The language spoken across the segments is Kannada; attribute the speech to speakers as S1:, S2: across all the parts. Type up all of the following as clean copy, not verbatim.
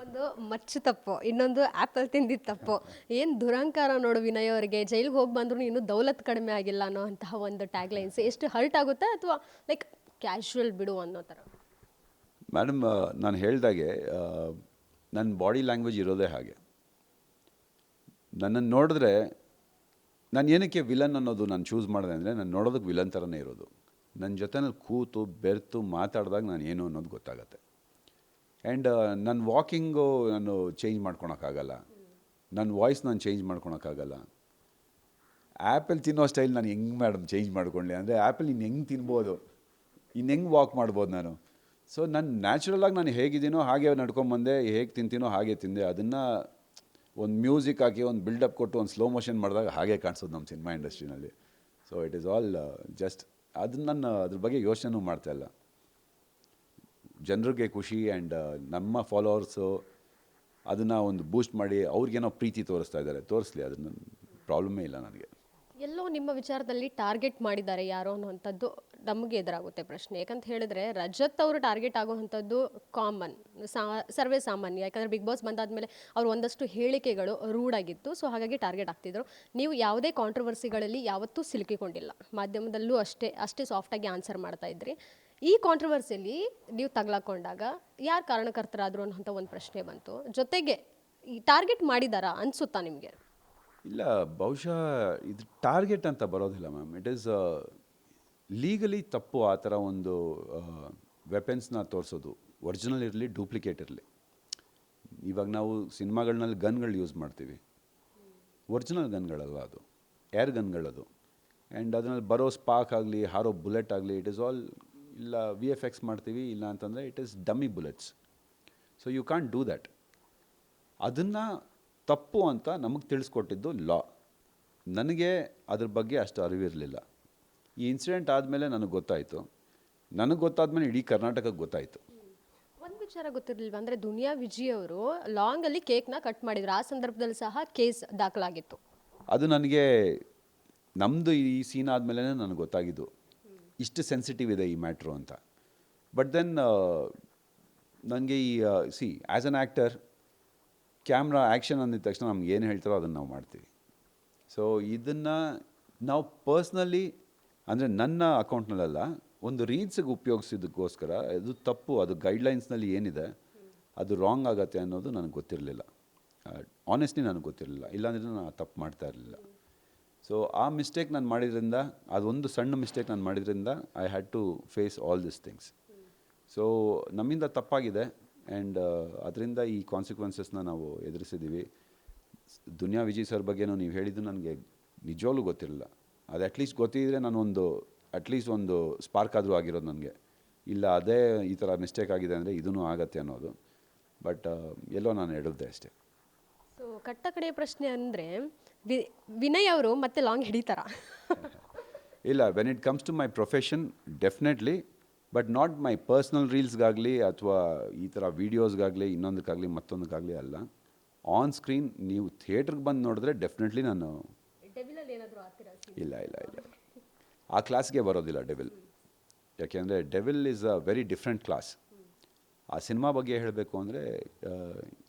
S1: ಒಂದು ಮಚ್ಚು ತಪ್ಪು, ಇನ್ನೊಂದು ಆ್ಯಪಲ್ ತಿಂದಿದ್ದು ತಪ್ಪು. ಏನು ದುರಂಕಾರ ನೋಡು ವಿನಯ್ ಅವರಿಗೆ, ಜೈಲಿಗೆ ಹೋಗಿ ಬಂದ್ರು ಇನ್ನೂ ದೌಲತ್ ಕಡಿಮೆ ಆಗಿಲ್ಲ ಅನ್ನೋ ಅಂತಹ ಒಂದು ಟ್ಯಾಗ್ ಲೈನ್ಸ್ ಎಷ್ಟು ಹರ್ಟ್ ಆಗುತ್ತೆ, ಅಥವಾ ಲೈಕ್ ಕ್ಯಾಶುವಲ್ ಬಿಡು ಅನ್ನೋ ಥರ?
S2: ಮೇಡಮ್, ನಾನು ಹೇಳ್ದಾಗೆ ನನ್ನ ಬಾಡಿ ಲ್ಯಾಂಗ್ವೇಜ್ ಇರೋದೇ ಹಾಗೆ. ನನ್ನನ್ನು ನೋಡಿದ್ರೆ ನಾನು ಏನಕ್ಕೆ ವಿಲನ್ ಅನ್ನೋದು ನಾನು ಚೂಸ್ ಮಾಡಿದೆ ಅಂದರೆ, ನಾನು ನೋಡೋದಕ್ಕೆ ವಿಲನ್ ಥರನೇ ಇರೋದು. ನನ್ನ ಜೊತೆನಲ್ಲಿ ಕೂತು ಬೆರೆತು ಮಾತಾಡಿದಾಗ ನಾನು ಏನು ಅನ್ನೋದು ಗೊತ್ತಾಗತ್ತೆ. ಆ್ಯಂಡ್ ನನ್ನ ವಾಕಿಂಗು ನಾನು ಚೇಂಜ್ ಮಾಡ್ಕೊಳಕ್ಕಾಗಲ್ಲ, ನನ್ನ ವಾಯ್ಸ್ ನಾನು ಚೇಂಜ್ ಮಾಡ್ಕೊಳಕ್ಕಾಗಲ್ಲ. ಆ್ಯಪಲ್ ತಿನ್ನೋ ಸ್ಟೈಲ್ ನಾನು ಹೆಂಗೆ ಮೇಡಮ್ ಚೇಂಜ್ ಮಾಡ್ಕೊಳ್ಳಿ ಅಂದರೆ, ಆ್ಯಪಲ್ ಇನ್ನು ಹೆಂಗೆ ತಿನ್ಬೋದು, ಇನ್ನು ಹೆಂಗೆ ವಾಕ್ ಮಾಡ್ಬೋದು ನಾನು? ಸೊ ನಾನು ನ್ಯಾಚುರಲಾಗಿ ನಾನು ಹೇಗಿದ್ದೀನೋ ಹಾಗೆ ನಡ್ಕೊಂಬಂದೆ, ಹೇಗೆ ತಿಂತೀನೋ ಹಾಗೆ ತಿಂದೆ. ಅದನ್ನು ಒಂದು ಮ್ಯೂಸಿಕ್ ಹಾಕಿ ಒಂದು ಬಿಲ್ಡಪ್ ಕೊಟ್ಟು ಒಂದು ಸ್ಲೋ ಮೋಷನ್ ಮಾಡಿದಾಗ ಹಾಗೆ ಕಾಣಿಸೋದು ನಮ್ಮ ಸಿನಿಮಾ ಇಂಡಸ್ಟ್ರಿನಲ್ಲಿ. So it is all just ಅದನ್ನು ನಾನು ಅದ್ರ ಬಗ್ಗೆ ಯೋಚನೆ ಮಾಡ್ತಾಯಿಲ್ಲ. ಜನರಿಗೆ ಖುಷಿ ಆ್ಯಂಡ್ ನಮ್ಮ ಫಾಲೋವರ್ಸು ಅದನ್ನು ಒಂದು ಬೂಸ್ಟ್ ಮಾಡಿ ಅವ್ರಿಗೇನೋ ಪ್ರೀತಿ ತೋರಿಸ್ತಾ ಇದ್ದಾರೆ, ತೋರಿಸ್ಲಿ, ಅದನ್ನು ಪ್ರಾಬ್ಲಮ್ಮೇ ಇಲ್ಲ ನನಗೆ.
S1: ಎಲ್ಲೋ ನಿಮ್ಮ ವಿಚಾರದಲ್ಲಿ ಟಾರ್ಗೆಟ್ ಮಾಡಿದ್ದಾರೆ ಯಾರೋ ಅನ್ನುವಂಥದ್ದು ನಮಗೆ ಎದುರಾಗುತ್ತೆ ಪ್ರಶ್ನೆ. ಯಾಕಂತ ಹೇಳಿದ್ರೆ ರಜತ್ ಅವರು ಟಾರ್ಗೆಟ್ ಆಗುವಂಥದ್ದು ಕಾಮನ್, ಸರ್ವೇ ಸಾಮಾನ್ಯ. ಯಾಕಂದರೆ ಬಿಗ್ ಬಾಸ್ ಬಂದಾದಮೇಲೆ ಅವ್ರು ಒಂದಷ್ಟು ಹೇಳಿಕೆಗಳು ರೂಢಾಗಿತ್ತು, ಸೊ ಹಾಗಾಗಿ ಟಾರ್ಗೆಟ್ ಆಗ್ತಿದ್ರು. ನೀವು ಯಾವುದೇ ಕಾಂಟ್ರವರ್ಸಿಗಳಲ್ಲಿ ಯಾವತ್ತೂ ಸಿಲುಕಿಕೊಂಡಿಲ್ಲ, ಮಾಧ್ಯಮದಲ್ಲೂ ಅಷ್ಟೇ ಸಾಫ್ಟಾಗಿ ಆನ್ಸರ್ ಮಾಡ್ತಾ ಇದ್ರಿ. ಈ ಕಾಂಟ್ರವರ್ಸಿಯಲ್ಲಿ ನೀವು ತಗ್ಲಾಕೊಂಡಾಗ ಯಾರು ಕಾರಣಕರ್ತರಾದರು ಅನ್ನೋಂಥ ಒಂದು ಪ್ರಶ್ನೆ ಬಂತು. ಜೊತೆಗೆ ಈ ಟಾರ್ಗೆಟ್ ಮಾಡಿದಾರಾ ಅನಿಸುತ್ತಾ ನಿಮಗೆ?
S2: ಇಲ್ಲ, ಬಹುಶಃ ಇದು ಟಾರ್ಗೆಟ್ ಅಂತ ಬರೋದಿಲ್ಲ ಮ್ಯಾಮ್. ಇಟ್ ಈಸ್ ಲೀಗಲಿ ತಪ್ಪು ಆ ಥರ ಒಂದು ವೆಪನ್ಸ್ನ ತೋರಿಸೋದು, ಒರಿಜಿನಲ್ ಇರಲಿ ಡೂಪ್ಲಿಕೇಟ್ ಇರಲಿ. ಇವಾಗ ನಾವು ಸಿನಿಮಾಗಳನ್ನಲ್ಲಿ ಗನ್ಗಳು ಯೂಸ್ ಮಾಡ್ತೀವಿ, ಒರಿಜಿನಲ್ ಗನ್ಗಳಲ್ಲ ಅದು, ಏರ್ ಗನ್ಗಳದು. ಆ್ಯಂಡ್ ಅದರಲ್ಲಿ ಬರೋ ಸ್ಪಾರ್ಕ್ ಆಗಲಿ ಹಾರೋ ಬುಲೆಟ್ ಆಗಲಿ, ಇಟ್ ಈಸ್ ಆಲ್ ಇಲ್ಲ VFX ಮಾಡ್ತೀವಿ, ಇಲ್ಲ ಅಂತಂದರೆ it is dummy bullets. So you can't do that. ಅದನ್ನು ತಪ್ಪು ಅಂತ ನಮಗೆ ತಿಳಿಸ್ಕೊಟ್ಟಿದ್ದು ಲಾ. ನನಗೆ ಅದ್ರ ಬಗ್ಗೆ ಅಷ್ಟು ಅರಿವಿರಲಿಲ್ಲ. ಈ ಇನ್ಸಿಡೆಂಟ್ ಆದಮೇಲೆ ನನಗೆ ಗೊತ್ತಾಯಿತು. ನನಗೆ ಗೊತ್ತಾದ್ಮೇಲೆ ಇಡೀ ಕರ್ನಾಟಕಕ್ಕೆ ಗೊತ್ತಾಯಿತು.
S1: ಒಂದು ವಿಚಾರ ಗೊತ್ತಿರಲಿಲ್ವಾ ಅಂದರೆ, ದುನಿಯಾ ವಿಜಯ್ ಅವರು ಲಾಂಗಲ್ಲಿ ಕೇಕ್ನ ಕಟ್ ಮಾಡಿದ್ರು, ಆ ಸಂದರ್ಭದಲ್ಲಿ ಸಹ ಕೇಸ್ ದಾಖಲಾಗಿತ್ತು.
S2: ಅದು ನನಗೆ ನಮ್ಮದು ಈ ಸೀನ್ ಆದಮೇಲೆ ನನಗೆ ಗೊತ್ತಾಗಿದ್ದು ಇಷ್ಟು ಸೆನ್ಸಿಟಿವ್ ಇದೆ ಈ ಮ್ಯಾಟ್ರು ಅಂತ. ಬಟ್ ದೆನ್ ನನಗೆ ಈ as an actor, camera action ಅಂದಿದ ತಕ್ಷಣ ನಮ್ಗೆ ಏನು ಹೇಳ್ತಾರೋ ಅದನ್ನು ನಾವು ಮಾಡ್ತೀವಿ. ಸೊ ಇದನ್ನು ನಾವು ಪರ್ಸ್ನಲಿ ಅಂದರೆ ನನ್ನ ಅಕೌಂಟ್ನಲ್ಲ, ಒಂದು ರೀಲ್ಸಿಗೆ ಉಪಯೋಗಿಸಿದ್ದಕ್ಕೋಸ್ಕರ ಅದು ತಪ್ಪು. ಅದು ಗೈಡ್ಲೈನ್ಸ್ನಲ್ಲಿ ಏನಿದೆ ಅದು ರಾಂಗ್ ಆಗುತ್ತೆ ಅನ್ನೋದು ನನಗೆ ಗೊತ್ತಿರಲಿಲ್ಲ. ಆನೆಸ್ಟ್ಲಿ ನನಗೆ ಗೊತ್ತಿರಲಿಲ್ಲ, ಇಲ್ಲಾಂದರೆ ನಾನು ತಪ್ಪು ಮಾಡ್ತಾ ಇರಲಿಲ್ಲ. ಸೊ ಆ ಮಿಸ್ಟೇಕ್ ನಾನು ಮಾಡಿದ್ರಿಂದ, ಅದೊಂದು ಸಣ್ಣ ಮಿಸ್ಟೇಕ್ ನಾನು ಮಾಡಿದ್ರಿಂದ I had to face all this things. So ನಮ್ಮಿಂದ ತಪ್ಪಾಗಿದೆ ಆ್ಯಂಡ್ ಅದರಿಂದ ಈ ಕಾನ್ಸಿಕ್ವೆನ್ಸಸ್ನ ನಾವು ಎದುರಿಸಿದ್ದೀವಿ. ದುನಿಯಾ ವಿಜಯ್ ಸರ್ ಬಗ್ಗೆನೂ ನೀವು ಹೇಳಿದ್ದು ನನಗೆ ನಿಜವಾಗ್ಲೂ ಗೊತ್ತಿರಲಿಲ್ಲ. ಅದು ಅಟ್ಲೀಸ್ಟ್ ಗೊತ್ತಿದ್ದರೆ ನಾನೊಂದು ಅಟ್ಲೀಸ್ಟ್ ಒಂದು ಸ್ಪಾರ್ಕ್ ಆದರೂ ಆಗಿರೋದು ನನಗೆ. ಇಲ್ಲ ಅದೇ ಈ ಥರ ಮಿಸ್ಟೇಕ್ ಆಗಿದೆ ಅಂದರೆ ಇದೂ ಆಗತ್ತೆ ಅನ್ನೋದು. ಬಟ್ ಎಲ್ಲೋ ನಾನು ಎಡದ್ದೆ ಅಷ್ಟೇ.
S1: ಸೊ ಕಟ್ಟ ಕಡೆಯ ಪ್ರಶ್ನೆ ಅಂದರೆ, ವಿನಯ್ ಅವರು ಮತ್ತೆ ಲಾಂಗ್ ಹಿಡಿತಾರ?
S2: ಇಲ್ಲ, when it comes to my profession definitely, but not my personal ರೀಲ್ಸ್ಗಾಗಲಿ ಅಥವಾ ಈ ಥರ ವೀಡಿಯೋಸ್ಗಾಗಲಿ ಇನ್ನೊಂದಕ್ಕಾಗಲಿ ಮತ್ತೊಂದಕ್ಕಾಗಲಿ ಅಲ್ಲ. ಆನ್ ಸ್ಕ್ರೀನ್ ನೀವು ಥಿಯೇಟ್ರಿಗೆ ಬಂದು ನೋಡಿದ್ರೆ ಡೆಫಿನೆಟ್ಲಿ ನಾನು ಇಲ್ಲ ಇಲ್ಲ ಇಲ್ಲ ಆ ಕ್ಲಾಸ್ಗೆ ಬರೋದಿಲ್ಲ ಡೆವಿಲ್. ಯಾಕೆಂದರೆ devil is a very different class. ಆ ಸಿನಿಮಾ ಬಗ್ಗೆ ಹೇಳಬೇಕು ಅಂದರೆ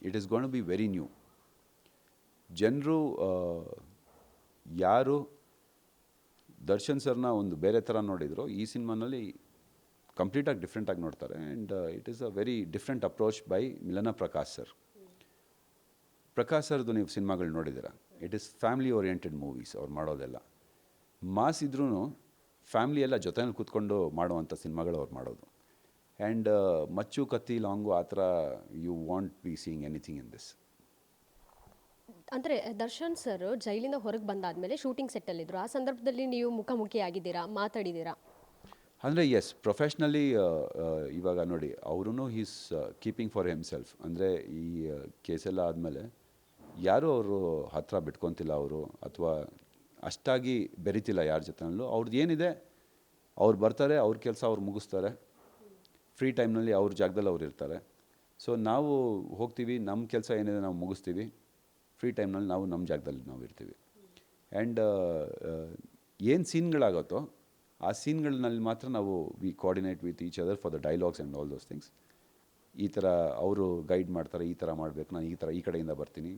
S2: it is going to be very new. ಜನರು ಯಾರು ದರ್ಶನ್ ಸರ್ನ ಒಂದು ಬೇರೆ ಥರ ನೋಡಿದ್ರು, ಈ ಸಿನಿಮಾನಲ್ಲಿ ಕಂಪ್ಲೀಟಾಗಿ ಡಿಫ್ರೆಂಟಾಗಿ ನೋಡ್ತಾರೆ. And it is a very different approach by ಮಿಲನ ಪ್ರಕಾಶ್ ಸರ್. ಪ್ರಕಾಶ್ ಸರ್ದು ನೀವು ಸಿನಿಮಾಗಳು ನೋಡಿದ್ದೀರಾ, it is family oriented movies ಅವ್ರು ಮಾಡೋದೆಲ್ಲ. ಮಾಸ್ ಇದ್ರೂ ಫ್ಯಾಮಿಲಿ ಎಲ್ಲ ಜೊತೆಯಲ್ಲಿ ಕೂತ್ಕೊಂಡು ಮಾಡುವಂಥ ಸಿನಿಮಾಗಳು ಅವ್ರು ಮಾಡೋದು. ಆ್ಯಂಡ್ ಮಚ್ಚು ಕತ್ತಿ ಲಾಂಗು ಆ ಥರ you want be seeing anything in this.
S1: ಅಂದರೆ ದರ್ಶನ್ ಸರ್ ಜೈಲಿಂದ ಹೊರಗೆ ಬಂದಾದಮೇಲೆ ಶೂಟಿಂಗ್ ಸೆಟ್ಟಲ್ಲಿದ್ದರು, ಆ ಸಂದರ್ಭದಲ್ಲಿ ನೀವು ಮುಖಾಮುಖಿ ಆಗಿದ್ದೀರಾ, ಮಾತಾಡಿದ್ದೀರಾ?
S2: ಅಂದರೆ ಎಸ್, ಪ್ರೊಫೆಷ್ನಲಿ ಇವಾಗ ನೋಡಿ ಅವರೂ ಹೀಸ್ ಕೀಪಿಂಗ್ ಫಾರ್ ಹಿಮ್ಸೆಲ್ಫ್. ಅಂದರೆ ಈ ಕೇಸೆಲ್ಲ ಆದಮೇಲೆ ಯಾರೂ ಅವರು ಹತ್ತಿರ ಬಿಟ್ಕೊತಿಲ್ಲ ಅವರು, ಅಥವಾ ಅಷ್ಟಾಗಿ ಬೆರಿತಿಲ್ಲ ಯಾರ ಜೊತೆನಲ್ಲೂ. ಅವ್ರದ್ದು ಏನಿದೆ ಅವ್ರು ಬರ್ತಾರೆ, ಅವ್ರ ಕೆಲಸ ಅವ್ರು ಮುಗಿಸ್ತಾರೆ, ಫ್ರೀ ಟೈಮ್ನಲ್ಲಿ ಅವ್ರ ಜಾಗದಲ್ಲಿ ಅವ್ರು ಇರ್ತಾರೆ. ಸೊ ನಾವು ಹೋಗ್ತೀವಿ, ನಮ್ಮ ಕೆಲಸ ಏನಿದೆ ನಾವು ಮುಗಿಸ್ತೀವಿ, ಫ್ರೀ ಟೈಮ್ನಲ್ಲಿ ನಾವು ನಮ್ಮ ಜಾಗದಲ್ಲಿ ನಾವು ಇರ್ತೀವಿ. ಆ್ಯಂಡ್ ಏನು ಸೀನ್ಗಳಾಗುತ್ತೋ ಆ ಸೀನ್ಗಳಲ್ಲಿ ಮಾತ್ರ ನಾವು we coordinate with each other for the dialogues and all those things. ಈ ಥರ ಅವರು ಗೈಡ್ ಮಾಡ್ತಾರೆ, ಈ ಥರ ಮಾಡಬೇಕು, ನಾನು ಈ ಕಡೆಯಿಂದ ಬರ್ತೀನಿ,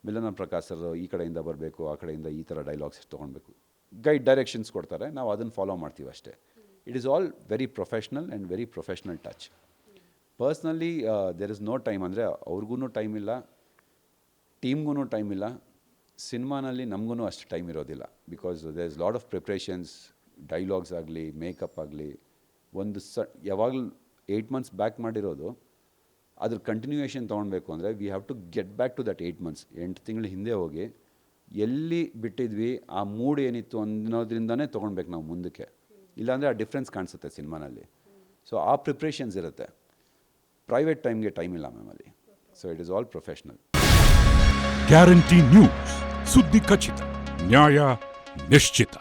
S2: ಮಿಲನ ಪ್ರಕಾಶ್ ಸರ್ ಈ ಕಡೆಯಿಂದ ಬರಬೇಕು, ಆ ಕಡೆಯಿಂದ ಈ ಥರ ಡೈಲಾಗ್ಸ್ ತೊಗೊಳ್ಬೇಕು, ಗೈಡ್ ಡೈರೆಕ್ಷನ್ಸ್ ಕೊಡ್ತಾರೆ, ನಾವು ಅದನ್ನು ಫಾಲೋ ಮಾಡ್ತೀವಿ ಅಷ್ಟೇ. It is all very professional and very professional touch. Personally there is no time, ಅಂದರೆ ಅವ್ರಿಗೂ ಟೈಮ್ ಇಲ್ಲ, ಟೀಮ್ಗೂ ಟೈಮ್ ಇಲ್ಲ, ಸಿನಿಮಾನಲ್ಲಿ ನಮಗೂ ಅಷ್ಟು ಟೈಮ್ ಇರೋದಿಲ್ಲ. Because there is lot of preparations, dialogues ಆಗಲಿ, ಮೇಕಪ್ ಆಗಲಿ, ಒಂದು ಯಾವಾಗಲೂ 8 months ಬ್ಯಾಕ್ ಮಾಡಿರೋದು ಅದ್ರ ಕಂಟಿನ್ಯೂಯೇಷನ್ ತೊಗೊಳ್ಬೇಕು ಅಂದರೆ we have to get back to that 8 months, 8 ತಿಂಗಳು ಹಿಂದೆ ಹೋಗಿ ಎಲ್ಲಿ ಬಿಟ್ಟಿದ್ವಿ ಆ ಮೂಡ್ ಏನಿತ್ತು ಅನ್ನೋದ್ರಿಂದನೇ ತೊಗೊಳ್ಬೇಕು ನಾವು ಮುಂದಕ್ಕೆ, ಇಲ್ಲಾಂದರೆ ಆ ಡಿಫ್ರೆನ್ಸ್ ಕಾಣಿಸುತ್ತೆ ಸಿನಿಮಾನಲ್ಲಿ. ಸೊ ಆ ಪ್ರಿಪ್ರೇಷನ್ಸ್ ಇರುತ್ತೆ. ಪ್ರೈವೇಟ್ ಟೈಮ್ಗೆ ಟೈಮ್ ಇಲ್ಲ ಮ್ಯಾಮಲ್ಲಿ. So it is all professional.
S3: Guarantee news, ಸುದ್ದಿ ಖಚಿತ, ನ್ಯಾಯ ನಿಶ್ಚಿತ.